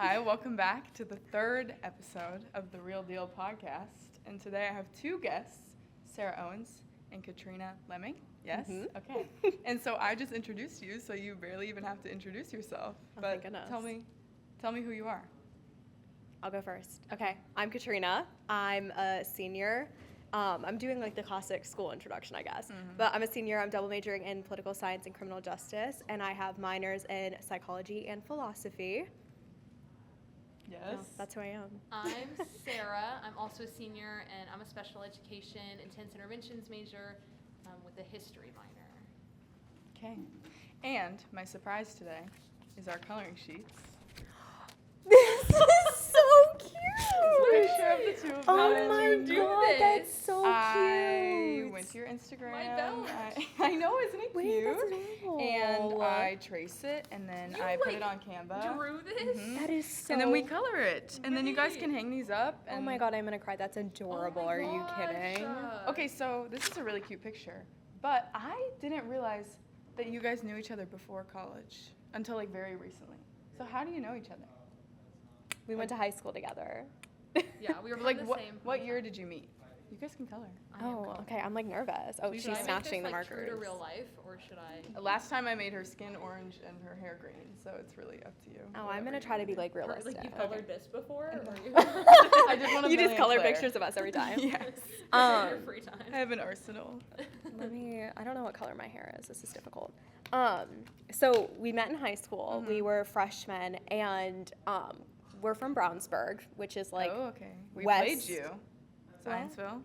Hi, welcome back to the third episode of the Real Deal podcast. And today I have two guests, Sarah Owens and Katrina Lemming. Yes? Mm-hmm. Okay. And so I just introduced you, so you barely even have to introduce yourself. Oh, but thank goodness. tell me who you are. I'll go first. Okay, I'm Katrina. I'm a senior. I'm doing like the classic school introduction, I guess. Mm-hmm. But I'm a senior. I'm double majoring in political science and criminal justice, and I have minors in psychology and philosophy. Yes. Yeah, that's who I am. I'm Sarah. I'm also a senior, and I'm a special education intense interventions major with a history minor. Okay. And my surprise today is our coloring sheets. This is so cute. Picture of the two of them. Oh did my you do god, this? that's so I cute. went to your Instagram. My belt. I know, isn't it Wait, cute? that's adorable. And I trace it, and then You, I put it on Canva. Drew this? Mhm. That is so. And then we color it, and then you guys Right. can hang these up. And Oh my god, I'm gonna cry. That's adorable. Oh my Are you gosh. kidding? Okay, so this is a really cute picture, but I didn't realize that you guys knew each other before college until like very recently. So how do you know each other? We went to high school together. Yeah, we were from Like the what? same. What year did you meet? You guys can color. I am Oh, color. okay. I'm like nervous. Oh, Should she's I make snatching this, the like, true markers. to real life, or should I? Last time I made her skin orange and her hair green, so it's really up to you. Oh, I'm gonna try to be like Or, realistic. like you colored this before? Or you I did one of You just Millie color and Claire. pictures of us every time. Yes. in your free time? I have an arsenal. I don't know what color my hair is. This is difficult. So we met in high school. We were freshmen, and we're from Brownsburg, which is like. Oh, okay. We West- played you. What? Scienceville.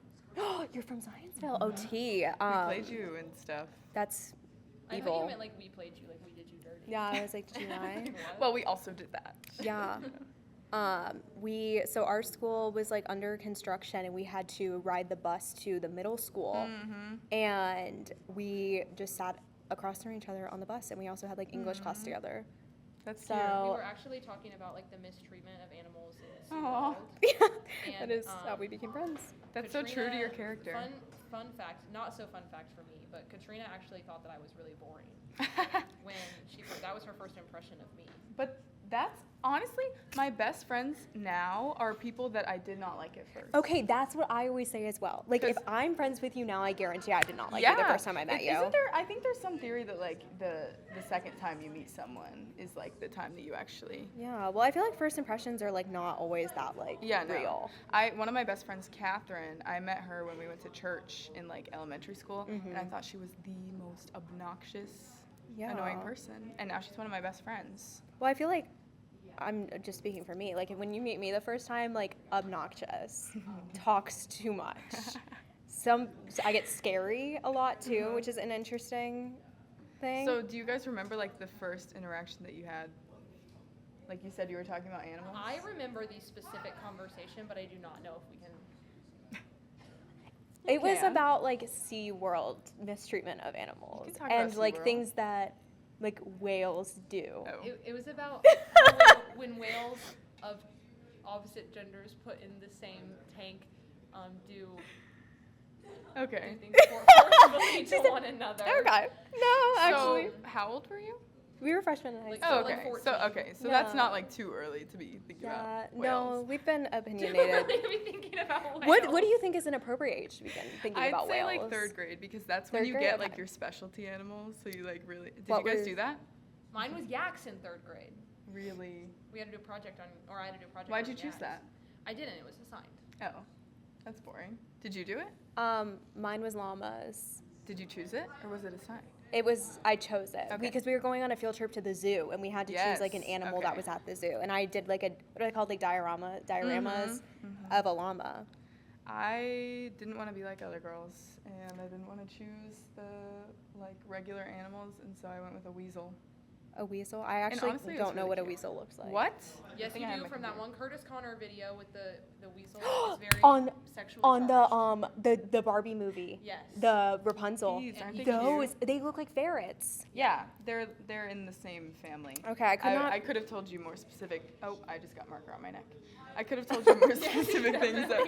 You're from Zionsville. OT. We played you and stuff. That's I thought evil. you meant like we played you, like we did you dirty. Yeah, I was like, did you lie? What? Well, we also did that. Yeah. So our school was like under construction, and we had to ride the bus to the middle school, and we just sat across from each other on the bus, and we also had like English class together. That's So- cute. We were actually talking about like the mistreatment of animals in the sea Aw. world. Yeah, that And, is how we became friends. That's so true to your Katrina- character. Fun fact, not so fun fact for me, but Katrina actually thought that I was really boring when that was her first impression of me. But that's honestly my best friends now are people that I did not like at first. Okay, that's what I always say as well. Like, if 'Cause- I'm friends with you now, I guarantee I did not like you the first time I met you. Isn't there? I think there's some theory that like the second time you meet someone is like the time that you actually. Yeah, well, I feel like first impressions are like not always that like real. One of my best friends, Catherine, I met her when we went to church in like elementary school, and I thought she was the most obnoxious, annoying person, and now she's one of my best friends. Well, I feel like I'm just speaking for me. Like when you meet me the first time, like obnoxious, talks too much. I get scary a lot too, which is an interesting thing. So, do you guys remember like the first interaction that you had? Like you said, you were talking about animals. I remember the specific conversation, but I do not know if we can. it was can. about like SeaWorld mistreatment of animals talk about and like SeaWorld. things that like whales do. Oh. It was about when whales of opposite genders put in the same tank do Okay. things forcefully to one another. Okay. No, actually, So, how old were you? we were freshmen in high Like, school. Oh, so, like, okay. 14. So, okay. So that's Yeah. not like too early to be thinking Yeah, about no, whales. we've been We're opinionated. really thinking about What whales. do you think is an appropriate age to begin thinking I'd about say whales? like third grade because that's when Third you grade? get like Okay. your specialty animals. So you like really. Did What you guys was- do that? Mine was yaks in third grade. Really? We had to do a project on, or I had to do a project. Why'd on you choose yaks. that? I didn't. It was assigned. Oh, that's boring. Did you do it? Mine was llamas. Did you choose it or was it assigned? I chose it Okay. because we were going on a field trip to the zoo and we had to choose like an Yes, animal that okay. was at the zoo. And I did like what are they called, like dioramas Mm-hmm. of a llama. I didn't want to be like other girls, and I didn't want to choose the like regular animals, and so I went with a weasel. A weasel? I actually honestly, it was don't know really what a cute. weasel looks like. What? Yes, I think you I have do my from that computer. one Curtis Connor video with the weasel. It's very On sexually On charged. the Barbie movie. Yes. The Rapunzel. These, aren't they Those cute? they look like ferrets. Yeah, they're in the same family. Okay, I could not. I could have told you more specific. Oh, I just got marker on my neck. I could have told you more specific things that.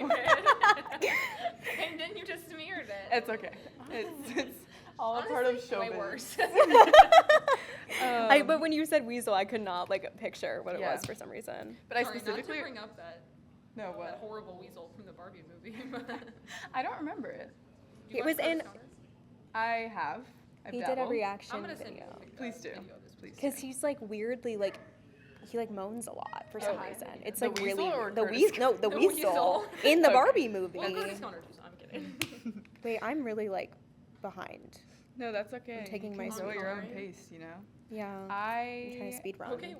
And then you just smeared it. It's okay. It's All a part of Honestly, way showbiz. worse. But when you said weasel, I could not like picture what it Yeah. was for some reason. But I Sorry, specifically not to bring up that what? horrible weasel from the Barbie movie. I don't remember it. Do you It was watch in- First Daughters? I have. I've He did a dabbled. reaction I'm gonna send you video. a Please do. video of this Please. Because he's like weirdly like he like moans a lot for some Okay. reason. It's The like weasel really or the Curtis weasel. No, the The weasel weasel. in the Okay. Barbie movie. Well, Curtis Connors was. I'm kidding. Wait, I'm really like behind. No, that's okay. taking You my can go at your own speed. pace, you know. Yeah. I'm trying I to speed run. Okay.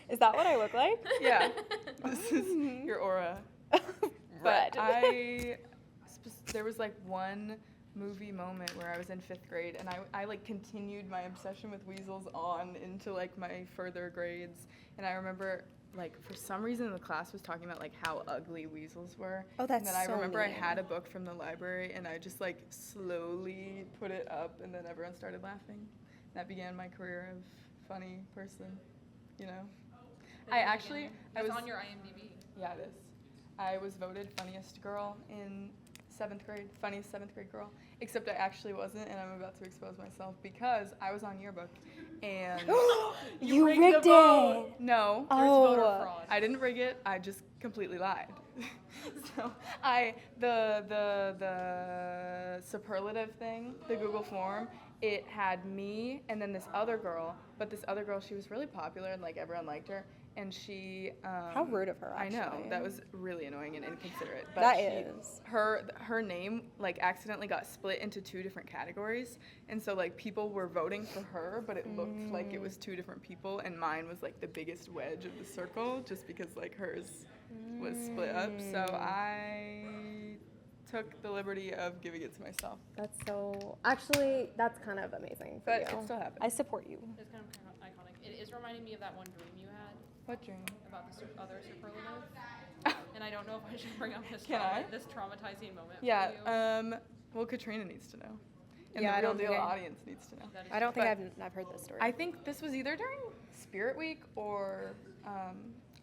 Is that what I look like? Yeah. This is your aura. But Red. there was like one movie moment where I was in 5th grade and I like continued my obsession with weasels on into like my further grades. And I remember like for some reason the class was talking about like how ugly weasels were. Oh, that's And then I so remember I mean. had a book from the library and I just like slowly put it up and then everyone started laughing. That began my career of funny person, you know. I was on your IMDb. Yeah, it is. I was voted funniest girl in 7th grade, funniest 7th grade girl. Except I actually wasn't, and I'm about to expose myself because I was on yearbook, and You rigged rigged the vote. it. No, There's voter Oh. fraud. I didn't rig it. I just completely lied. So the superlative thing, the Google form, it had me and then this other girl. But this other girl, she was really popular and like everyone liked her. And she How rude of her, I know, actually. that was really annoying and inconsiderate. But That she- is. her name like accidentally got split into 2 different categories, and so like people were voting for her, but it looked like it was 2 different people, and mine was like the biggest wedge of the circle, just because like hers was split up. So I took the liberty of giving it to myself, That's so. Actually, that's kind of amazing for but you. it still happened. I support you. It's kind of iconic. It is reminding me of that one dream you had What dream? about the other superlative. And I don't know if I should bring up this Can I? this traumatizing moment Yeah. for you. Well, Katrina needs to know, and Yeah, I the real don't think deal I- audience needs to know. That is I don't think But- I've heard this story. I think this was either during Spirit Week or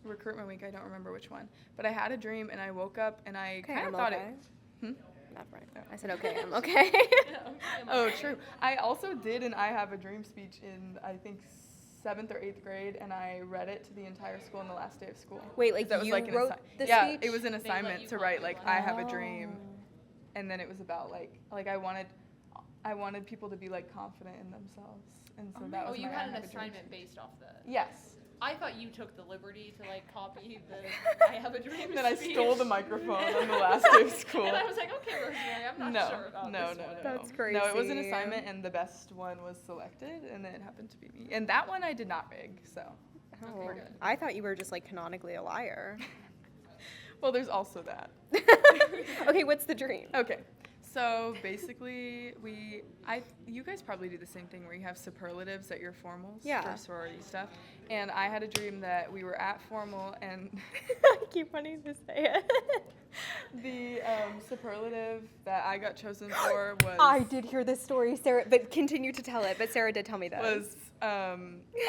Recruitment Week. I don't remember which one. But I had a dream and I woke up and I okay, kind I'm of thought okay. it. Not right. Oh. I said okay. I'm okay. Oh, true. I also did an I Have a Dream speech in I think 7th or 8th grade, and I read it to the entire school on the last day of school. Wait, like 'Cause that was you like an wrote the yeah, speech? it was an They let assignment you to copy write like one? I have a dream, Oh. and then it was about like I wanted people to be like confident in themselves, and so that Oh, was you my had I an Have a Dream assignment speech. based off that. Yes. I thought you took the liberty to like copy the I have a dream. Then I speech. stole the microphone on the last day of school. And I was like, okay, Rosemary, I'm not sure about no, this no, one. no, That's No, it was an crazy. assignment, and the best one was selected, and then it happened to be me. And that one I did not rig, so. Oh, we're good. I thought you were just like canonically a liar. Well, there's also that. Okay, what's the dream? Okay, so basically, you guys probably do the same thing where you have superlatives at your formals Yeah. for sorority stuff. And I had a dream that we were at formal, and I keep wanting to say it. the superlative that I got chosen for was I did hear this story, Sarah, but continue to tell it. But Sarah did tell me this. was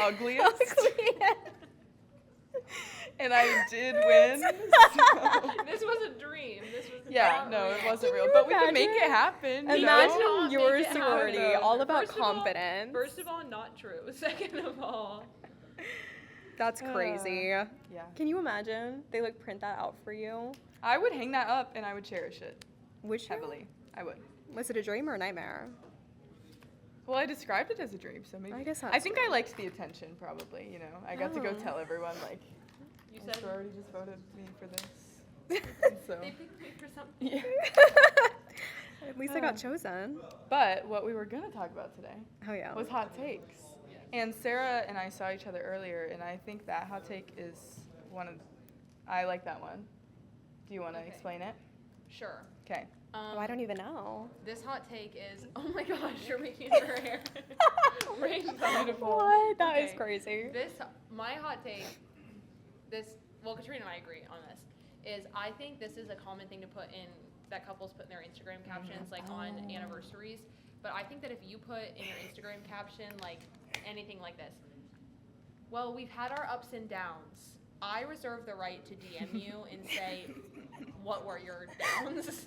ugliest. And I did win. so- This was a dream. This was Yeah, not no, real. it wasn't Can real. you But we could make imagine? it happen. You Imagine know? Not your make it happen. sorority, all about First of all- confidence. First of all, not true. Second of all, That's crazy. Yeah. Can you imagine? They like print that out for you. I would hang that up and I would cherish it Would you? heavily. I would. Was it a dream or a nightmare? Well, I described it as a dream, so maybe. I guess I that's think I liked the attention, probably. You know, I got to go Oh. tell everyone like, you my said sorority just voted me for this. And so. they picked me for something. Yeah. At least I got chosen. But what we were gonna talk about today Oh yeah. was hot takes. And Sarah and I saw each other earlier, and I think that hot take is one of. I like that one. Do you want to Okay. explain it? Sure. Okay. Oh, I don't even know. This hot take is, oh my gosh, you're making her hair rainbow. Beautiful. What? That is Okay. crazy. My hot take, well, Katrina and I agree on this, is I think this is a common thing to put in, that couples put in their Instagram captions, like on anniversaries. But I think that if you put in your Instagram caption, like anything like this, well, we've had our ups and downs. I reserve the right to DM you and say, what were your downs?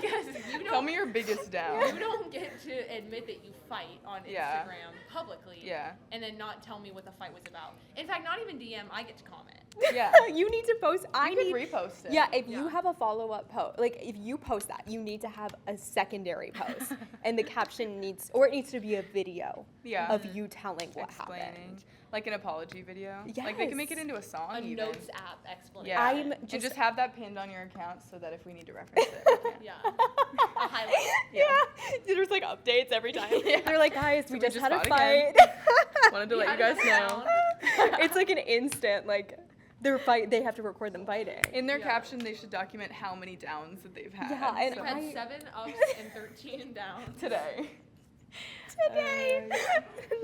Because you Tell don't, me your biggest down. you don't get to admit that you fight on Yeah. Instagram publicly. Yeah. And then not tell me what the fight was about. In fact, not even DM, I get to comment. Yeah. You need to post. I You need. could repost it. Yeah, if you Yeah. have a follow-up post, like if you post that, you need to have a secondary post, and the caption needs, or it needs to be a video Yeah. of you telling what Explaining. happened. Like an apology video. Like they can make it Yes. into a song A even. notes app explanation. Yeah. I'm and just- just have that pinned on your account so that if we need to reference it, we can. Yeah. A highlight. Yeah. There's like updates every time. Yeah. They're like, guys, we we just just had a fought fight. again. Wanted to We let you had guys another know. round. It's like an instant, like they have to record them fighting. In their Yeah. caption, they should document how many downs that they've had. Yeah, and We've had I- 7 ups and 13 downs. Today. Today.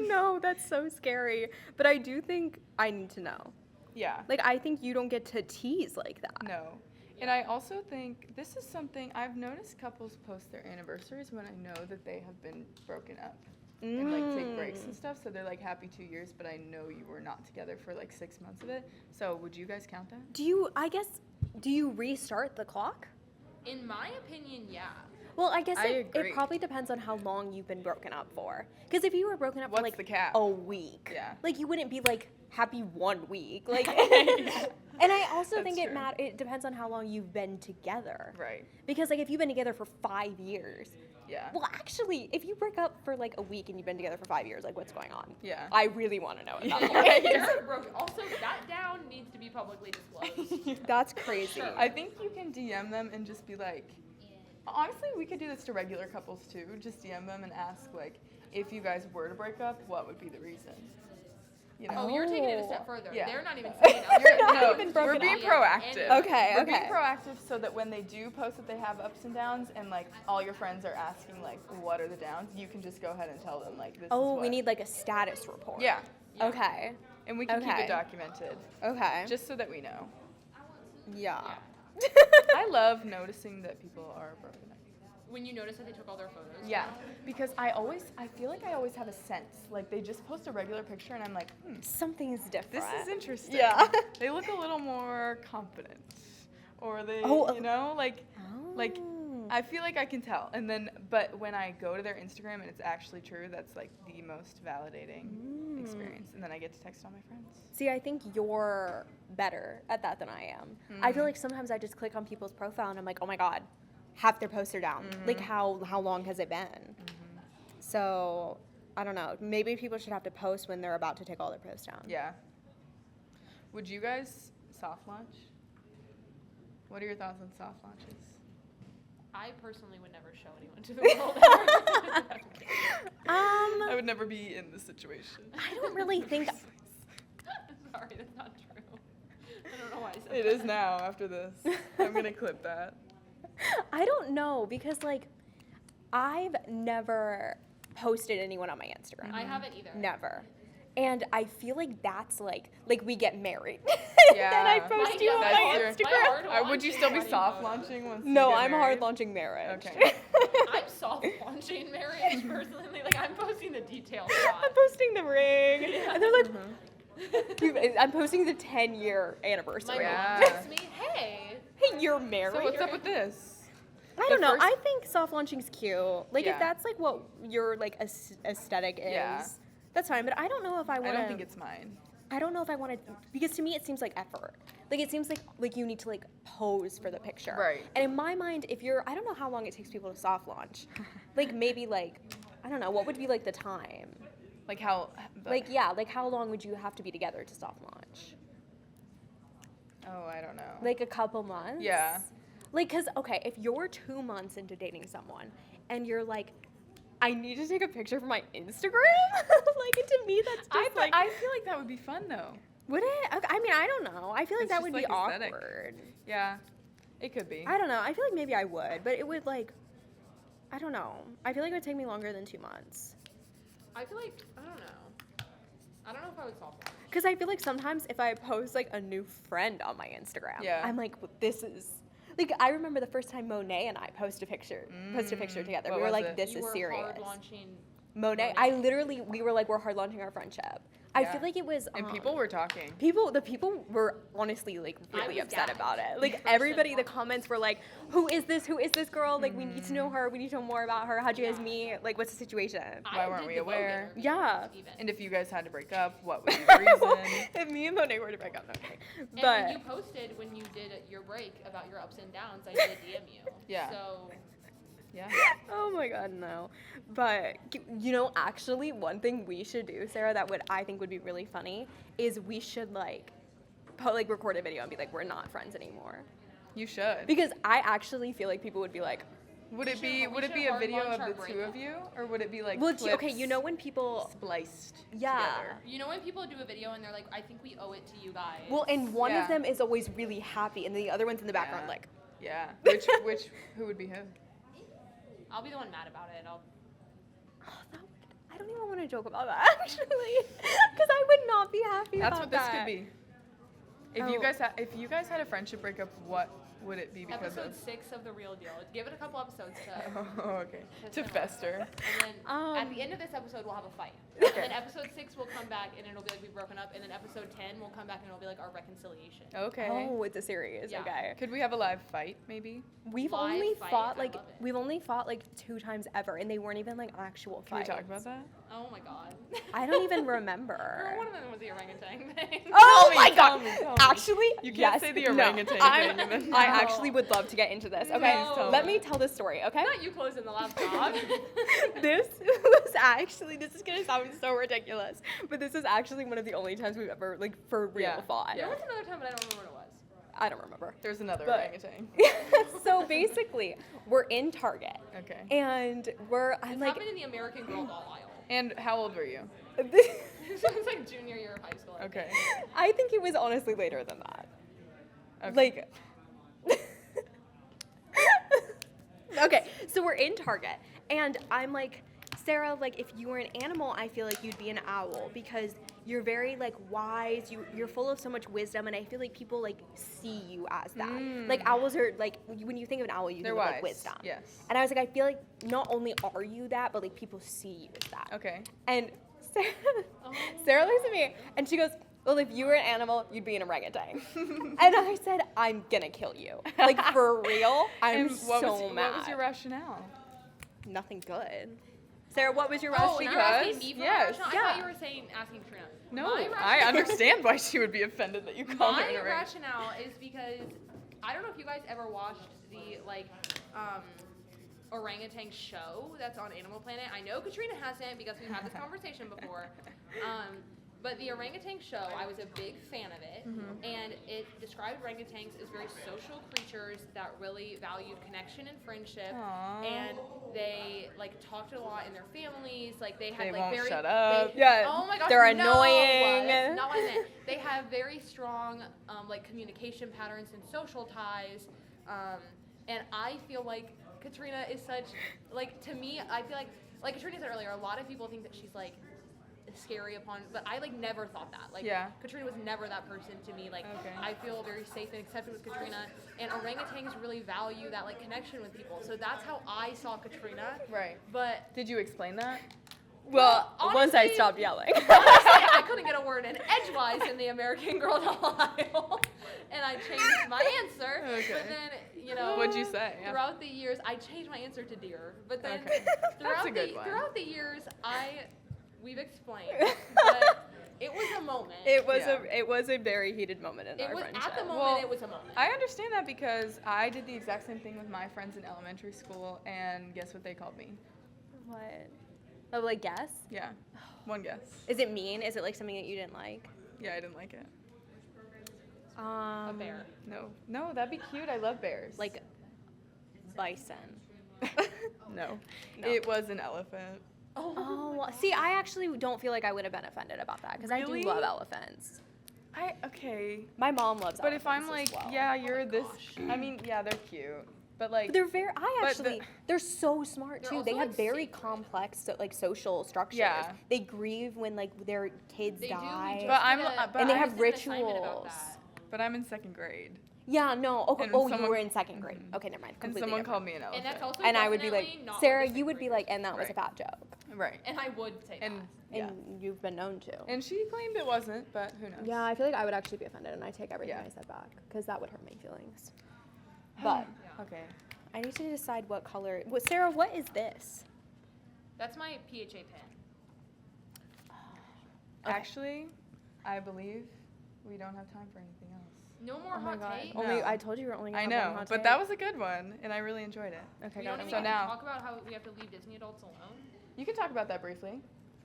No, that's so scary. But I do think I need to know. Yeah. Like, I think you don't get to tease like that. No. And I also think this is something I've noticed couples post their anniversaries when I know that they have been broken up and like take breaks and stuff. So they're like happy 2 years, but I know you were not together for like 6 months of it. So would you guys count that? Do you restart the clock? In my opinion, yeah. Well, I guess I it agree. probably depends on how long you've been broken up for. Because if you were broken up for What's like the cap? a week, Yeah. like you wouldn't be like happy 1 week. Like, and I also That's think true. it depends on how long you've been together. Right. Because like if you've been together for 5 years, Yeah. well, actually, if you break up for like a week and you've been together for 5 years, like what's going on? Yeah. I really want to know at that Yeah. point. You're broken. Also, that down needs to be publicly disclosed. That's crazy. Sure. I think you can DM them and just be like, honestly, we could do this to regular couples too. Just DM them and ask like, if you guys were to break up, what would be the reason? You know? Oh, you're taking it a Oh. step further. Yeah. They're not even saying it. You're not No, even we're broken being up. proactive. Okay, We're okay. being proactive so that when they do post that they have ups and downs and like all your friends are asking like what are the downs, you can just go ahead and tell them like this is Oh, what. we need like a status report. Yeah. Okay. And we can keep Okay. it documented Okay. just so that we know. yeah. I love noticing that people are broken up. When you notice that they took all their photos. Yeah, because I feel like I always have a sense. Like they just post a regular picture and I'm like, Something's different. this is interesting. Yeah. They look a little more confident. Or they, Oh, you know, like Oh. I feel like I can tell. And then, but when I go to their Instagram and it's actually true, that's like the most validating experience. And then I get to text all my friends. See, I think you're better at that than I am. I feel like sometimes I just click on people's profile and I'm like, oh my God, half their posts are down. Like how long has it been? So I don't know. Maybe people should have to post when they're about to take all their posts down. Yeah. Would you guys soft launch? What are your thoughts on soft launches? I personally would never show anyone to the world. I would never be in this situation. I don't really think. Sorry, that's not true. I don't know why I said It that. is now after this. I'm gonna clip that. I don't know because like I've never posted anyone on my Instagram. I haven't either. Never. And I feel like that's like we get married. Yeah. Then I post you on That's my your- Instagram. My Would you launching still be wedding soft photos. launching once you No, get I'm married? hard launching marriage. Okay. I'm soft launching marriage personally. Like I'm posting the details. I'm posting the ring. And they're like, "Dude, I'm posting the 10-year My anniversary. Yeah. mom texts me, hey. Hey, you're married. So what's up with this? I don't the know. first- I think soft launching's cute. Like Yeah. if that's like what your like aesthetic is, Yeah. that's fine. But I don't know if I I want to. don't think it's mine. I don't know if I want to, because to me it seems like effort. Like it seems like you need to like pose for the picture. Right. And in my mind, if you're, I don't know how long it takes people to soft launch. Like maybe like, I don't know, what would be like the time? Like how? Like yeah, like how long would you have to be together to soft launch? Oh, I don't know. Like a couple months? Yeah. Like, cause okay, if you're 2 months into dating someone and you're like, I need to take a picture for my Instagram. Like to me, that's just like. I feel like that would be fun though. Would it? Okay, I mean, I don't know. I feel like It's that just, would be like, aesthetic. awkward. Yeah, it could be. I don't know. I feel like maybe I would, but it would like, I don't know. I feel like it would take me longer than 2 months. I feel like I don't know. I don't know if I would soft launch. Cause I feel like sometimes if I post like a new friend on my Instagram, Yeah. I'm like, well, this is. Like I remember the first time Monet and I posted a picture together. What We were was like, it? this You is were serious. hard launching. Monet, we were like, we're hard launching our friendship. I feel like it was. And people were talking. The people were honestly like really was upset gagged. about it. Like everybody, the comments were like, "Who is this? Who is this girl? Like we need to know her. We need to know more about her. How'd you guys meet? Like what's the situation?" Why weren't we aware? Yeah. And if you guys had to break up, what would be the reason? If me and Monet were to break up, okay. And But when you posted when you did your break about your ups and downs, I did DM you. Yeah. So Yeah. oh my god, no. But you know, actually, one thing we should do, Sarah, that I think would be really funny, is we should record a video and be like, we're not friends anymore. You should. Because I actually feel like people would be like, Would it be a video of the two of you, or would it be like well, clips okay, you know when people, spliced yeah. together? you know when people do a video and they're like, I think we owe it to you guys. Well, and one Yeah. of them is always really happy, and the other one's in the background Yeah. like, Yeah. Who would be who? I'll be the one mad about it. I don't even want to joke about that actually, because I would not be happy That's about what this that. could be. If you guys had a friendship breakup, what would it be because Episode of? 6 of The Real Deal. Give it a couple episodes to. Oh, okay. To fester. And then at the end of this episode, we'll have a fight. Okay. And then episode 6 will come back and it'll be like we've broken up. And then episode 10 will come back and it'll be like our reconciliation. Okay. Oh, it's a series. Yeah. Okay. Could we have a live fight, maybe? We've Live only fight? fought I like love it. we've only fought like 2 times ever, and they weren't even like actual Can we fights. talk about that? Oh my god. I don't even Girl, remember. one of them was the orangutan thing. Oh Tell my me, god! tell me, tell me. Actually, You can't yes, say the no. orangutan thing I'm- and then- I No. actually would love to get into this. Okay, No. let me tell this story. Okay. Not you closing the laptop. This was actually, this is gonna sound so ridiculous, but this is actually one of the only times we've ever like for real Yeah. fought. There was another time, but I don't remember what it was. I don't remember. There's another But- orangutan. So basically, we're in Target, Okay. and I'm This like, happened in the American Girl doll aisle. And how old were you? This was like junior year of high school. I Okay. think. I think it was honestly later than that. Okay. Like, okay, so we're in Target, and I'm like, Sarah, like, if you were an animal, I feel like you'd be an owl because you're very like wise. You're full of so much wisdom, and I feel like people like see you as that. Like owls are like when you think of an owl, you They're think of wise. like wisdom. Yes. And I was like, I feel like not only are you that, but like people see you as that. Okay. And Sarah looks at me and she goes, well, if you were an animal, you'd be an orangutan. And I said, I'm gonna kill you. Like, for real? I'm And what so was, mad. What was your rationale? Nothing good. Sarah, what was your Oh, rationale? now you're asking Because- me for yes. my rationale? I Yeah. thought you were saying asking Katrina. No, My I rationale- understand why she would be offended that you called her My an orangutan. rationale is because I don't know if you guys ever watched the orangutan show that's on Animal Planet. I know Katrina hasn't because we've had this conversation before. But the orangutan show, I was a big fan of it, and it described orangutans as very social creatures that really valued connection and friendship, Aww. and they like talked a lot in their families. Like they had They like won't very shut up. Yeah, Oh my gosh, they're no, annoying. that's not what I meant. They have very strong like communication patterns and social ties, and I feel like Katrina is such like to me. I feel like Katrina said earlier. A lot of people think that she's like scary upon, but I like never thought that. Like Yeah. Katrina was never that person to me. Like Okay. I feel very safe and accepted with Katrina, and orangutans really value that like connection with people. So that's how I saw Katrina. Right. But Did you explain that? Well, once I honestly- stopped yelling. honestly, I couldn't get a word in edgewise in the American Girl doll aisle, and I changed my answer. Okay. But then, you know, What'd you say? throughout the years, I changed my answer to deer. But then, Okay. That's throughout a good one. throughout the years, we've explained, but it was a moment. It was Yeah. it was a very heated moment in It our was friendship. at the moment. Well, it was a moment. I understand that because I did the exact same thing with my friends in elementary school, and guess what they called me? What? Oh, like guess? Yeah. One guess. Is it mean? Is it like something that you didn't like? Yeah, I didn't like it. A bear. No, that'd be cute. I love bears. Like bison. no. No. It was an elephant. Oh, see, I actually don't feel like I would have been offended about that because I Really? do love elephants. Okay. My mom loves But if I'm elephants as like, well. yeah, you're this. I mean, yeah, they're cute, but like. But they're very. But the- They're so smart They're too. also, They have like, very sacred. complex like social structures. Yeah. They grieve when like their kids They do. die. We But just I'm- did a- but And they I have just did an assignment about rituals. that. But I'm in second grade, Yeah, no. Okay. And Oh, you someone- were in second grade. Okay, never mind. and Completely someone different. called me an elephant. And that's also And I would be like, definitely not Sarah, what you would be like, and that was a Right. fat joke. Right. And I would say And that. yeah. And you've been known to. And she claimed it wasn't, but who knows? Yeah, I feel like I would actually be offended, and I take everything Yeah. I said back, because that would hurt my feelings. But Yeah. Okay. I need to decide what color. Sarah, what is this? That's my PHA pin. Okay. Actually, I believe we don't have time for anything else. No more Oh my hot God. take. No. Only I told you we were only gonna I have know, one hot but take. that was a good one, and I really enjoyed it. Okay, We got don't it. even So get to now- talk about how we have to leave Disney adults alone. You can talk about that briefly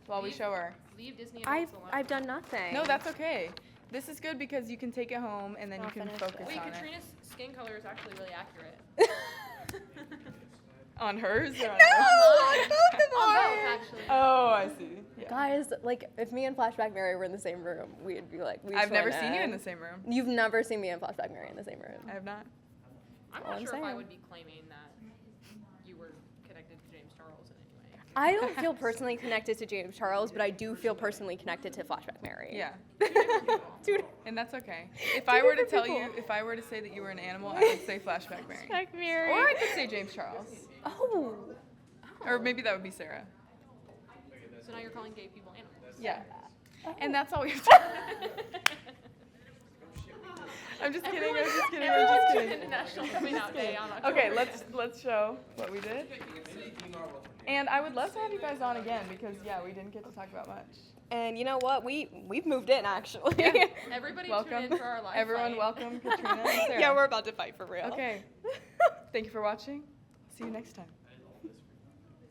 while we Leave- show her. Leave Disney adults alone. I've done nothing. No, that's okay. This is good because you can take it home and then I'll you can finish focus it. Wait, on it. Katrina's skin color is actually really accurate. On hers or on No, yours? on both of On both, ours. actually. Oh, I see. Yeah. Guys, like, if me and Flashback Mary were in the same room, we'd be like, I've never seen you in the same room. You've never seen me and Flashback Mary in the same room. I have not. I'm all not I'm sure if I saying. would be claiming that you were connected to James Charles in any way. I don't feel personally connected to James Charles, but I do feel personally connected to Flashback Mary. Yeah. Dude. And that's okay. If Two I were to different tell you, people. if I were to say that you were an animal, I would say Flashback Mary. Flashback Mary. Or I could say James Charles. Oh. Or maybe that would be Sarah. So now you're calling gay people animals. Yeah. Oh. And that's all we have to I'm just kidding, I'm just kidding, I'm just kidding. International Coming Out Day on October. Okay, let's show what we did. And I would love to have you guys on again because yeah, we didn't get to talk about much. And you know what? We've moved in actually. Yeah. Everybody Welcome. tune in for our live Everyone fight. welcome Katrina and Sarah. Yeah, we're about to fight for real. Okay. Thank you for watching. See you next time.